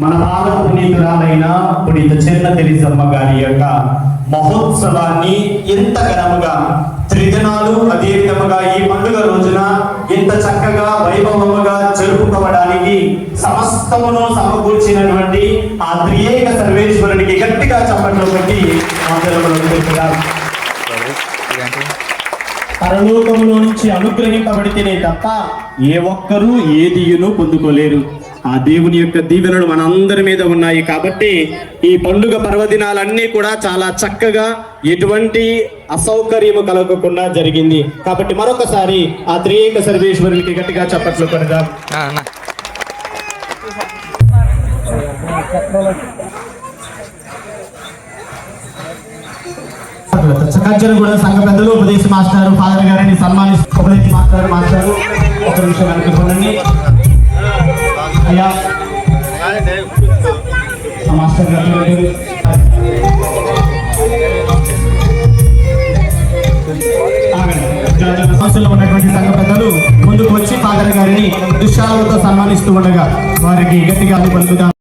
మన పాలక పునీతురాలైన పునీత చెన్న తెరిసమ్మ గారి యొక్క మహోత్సవాన్ని ఎంత ఘనముగా త్రిదినాలు అదే విధముగా ఈ పండుగ రోజున ఎంత చక్కగా వైభవముగా జరుపుకోవడానికి సమస్తమును సమకూర్చినటువంటి ఆ త్రియేక సర్వేశ్వరునికి గట్టిగా చప్పట్లు పెట్టి పరలోకములో నుంచి అనుగ్రహింపబడితేనే తప్ప ఏ ఒక్కరూ ఏదియును పొందుకోలేరు. ఆ దేవుని యొక్క దీవెనలు మనందరి మీద ఉన్నాయి. కాబట్టి ఈ పండుగ పర్వదినాలన్నీ కూడా చాలా చక్కగా ఎటువంటి అసౌకర్యము కలగకుండా జరిగింది. కాబట్టి మరొకసారి ఆ త్రియేక సర్వేశ్వరునికి గట్టిగా చప్పట్లు కొడదాం. చక్కజనగూడ సంఘ పెద్దలు ఉపదేశ మాస్టర్ ఫాదర్ గారిని సన్మానిస్తూ ఉపదేశ మాస్టర్ ఒక నిమిషం అనుకోండి అయ్యా. మాస్టర్ గారు ఉన్నటువంటి సంఘ పెద్దలు ముందుకు వచ్చి ఫాదర్ గారిని దుశ్శాలతో సన్మానిస్తూ ఉండగా వారికి గట్టిగా పలుకుతాం.